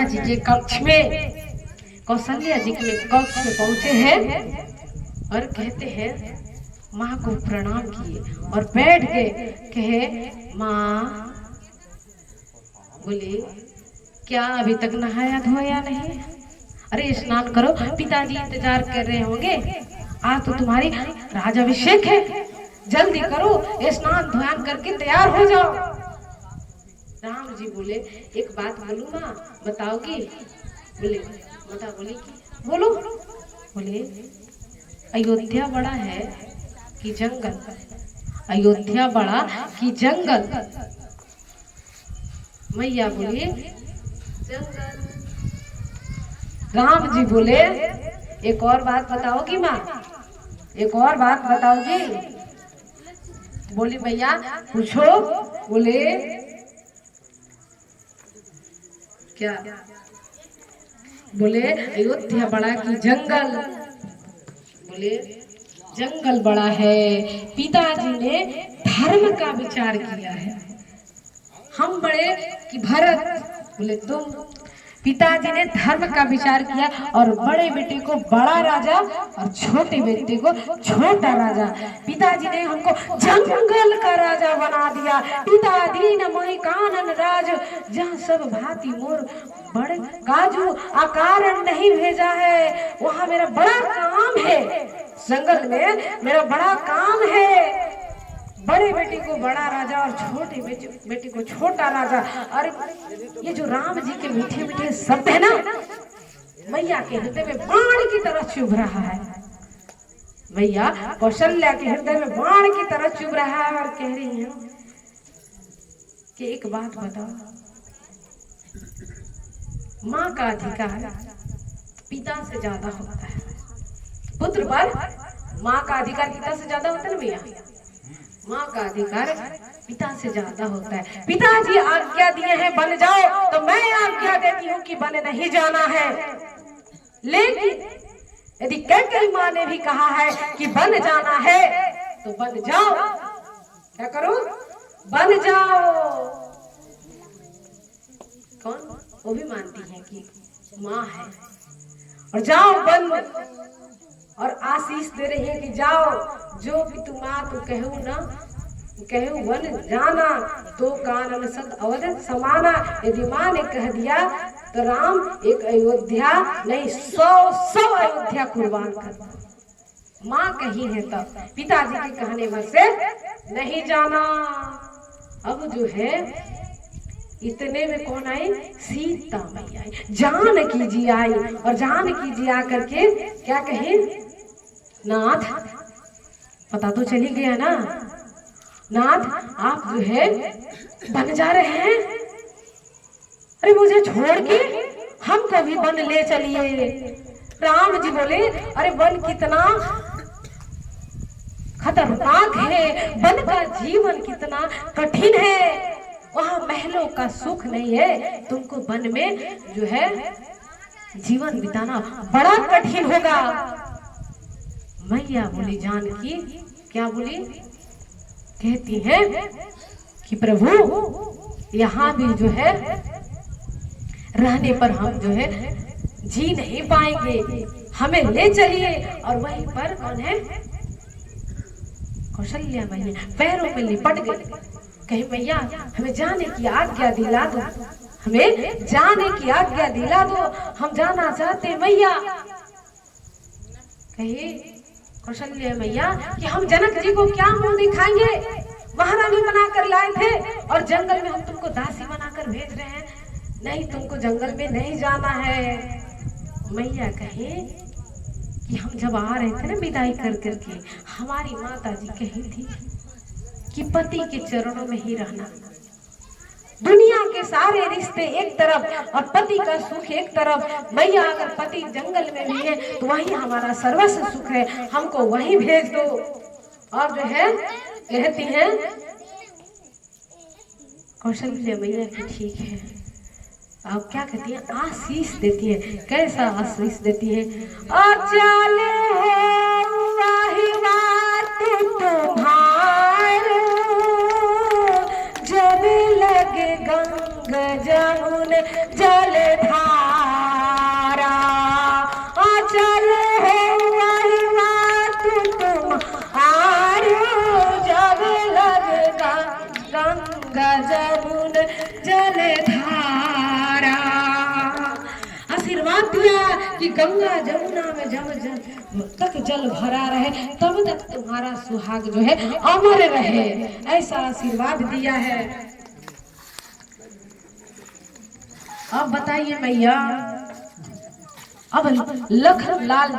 कौशल्या जी के कक्ष में, कौशल्या जी के कक्ष में पहुंचे हैं और कहते हैं माँ को प्रणाम किए और बैठ के कहे माँ, बोले क्या अभी तक नहाया धोया नहीं? अरे स्नान करो, पिताजी इंतजार कर रहे होंगे, आज तो तुम्हारी राजाभिषेक है, जल्दी करो, स्नान ध्यान करके तैयार हो जाओ। राम जी बोले एक बात बोलूं माँ, बताओगी? बोले माता बोली कि बोलो। बोले अयोध्या बड़ा है कि जंगल? अयोध्या बड़ा कि जंगल? मैया बोली जंगल। राम जी बोले एक और बात बताओगी माँ, एक और बात बताओगी? बोली मैया पूछो। बोले क्या? बोले अयोध्या बड़ा कि जंगल? बोले जंगल बड़ा है। पिताजी ने धर्म का विचार किया है, हम बड़े कि भरत? बोले तुम। पिताजी ने धर्म का विचार किया और बड़े बेटे को बड़ा राजा और छोटे बेटे को छोटा राजा। पिताजी ने हमको जंगल का राजा बना दिया। पिता दीन मोहि कानन राज, जहाँ सब भांति मोर बड़े काजू आकार नहीं भेजा है, वहाँ मेरा बड़ा काम है। जंगल में मेरा बड़ा काम है। बड़े बेटे को बड़ा राजा और छोटे बेटे को छोटा राजा। और ये जो राम जी के मीठे मीठे शब्द है ना, मैया के हृदय में बाण की तरह चुभ रहा है। मैया कौशल्या के हृदय में बाण की तरह चुभ रहा है और कह रही है कि एक बात बताओ, माँ का अधिकार पिता से ज्यादा होता है, पुत्र पर माँ का अधिकार पिता से ज्यादा होता है ना भैया? माँ का अधिकार पिता से ज्यादा होता है। पिताजी आज्ञा दिए हैं बन जाओ, तो मैं आज्ञा देती हूँ कि बन नहीं जाना है। लेकिन यदि कैकेयी माँ ने भी कहा है कि बन जाना है तो बन जाओ। क्या करो? बन जाओ। कौन? वो भी मानती है कि माँ है और जाओ बन, और आशीष दे रही है कि जाओ, जो भी तुम माँ तो कहू ना, कहू बन जाना, तो कानन सद अवध समाना। यदि माँ ने कह दिया तो राम एक अयोध्या नहीं 100 अयोध्या कुर्बान कर। माँ कही है तब, पिताजी के कहने भर से नहीं जाना। अब जो है इतने में कौन आई? सीता मैया आई, जानकी जी आई। और जानकी जी आकर के क्या कहे? नाथ, पता तो चली गया ना, नाथ आप जो है बन जा रहे हैं, अरे मुझे छोड़ के हमको भी वन ले चलिए। राम जी बोले अरे वन कितना खतरनाक है, वन का जीवन कितना कठिन है, वहाँ महलों का सुख नहीं है, तुमको वन में जो है जीवन बिताना बड़ा कठिन होगा। मैया बोली जानकी, क्या बोली? कहती है कि प्रभु यहाँ भी जो है रहने पर हम जो है जी नहीं पाएंगे, हमें ले चलिए। और वहीं पर कौन है? कौशल्या मैया पैरों में लिपट गई, कहे मैया हमें जाने की आज्ञा दिला दो, हमें जाने की आज्ञा दिला दो, हम जाना चाहते मैया। कहे कौशल्या मैया कि हम जनक जी को क्या मुंह दिखाएंगे, महारानी बनाकर लाए थे और जंगल में हम तुमको दासी बनाकर भेज रहे हैं, नहीं तुमको जंगल में नहीं जाना है। मैया कहे कि हम जब आ रहे थे ना विदाई कर करके, हमारी माता जी कही थी कि पति के चरणों में ही रहना, दुनिया के सारे रिश्ते एक तरफ और पति का सुख एक तरफ। मैया अगर पति जंगल में भी है तो वही हमारा सर्वस्व सुख है, हमको वहीं भेज दो। और जो है कहती हैं कौशल्या मैया की ठीक है। अब क्या कहती है? आशीष देती है। कैसा आशीष देती है? अचले जब लगे गंग जमुन जलधार आशीर्वाद दिया कि गंगा जमुना में जब तक जल भरा रहे तब तक तुम्हारा सुहाग जो है अमर रहे, ऐसा आशीर्वाद दिया है। अब बताइए मैया, अब लखन लाल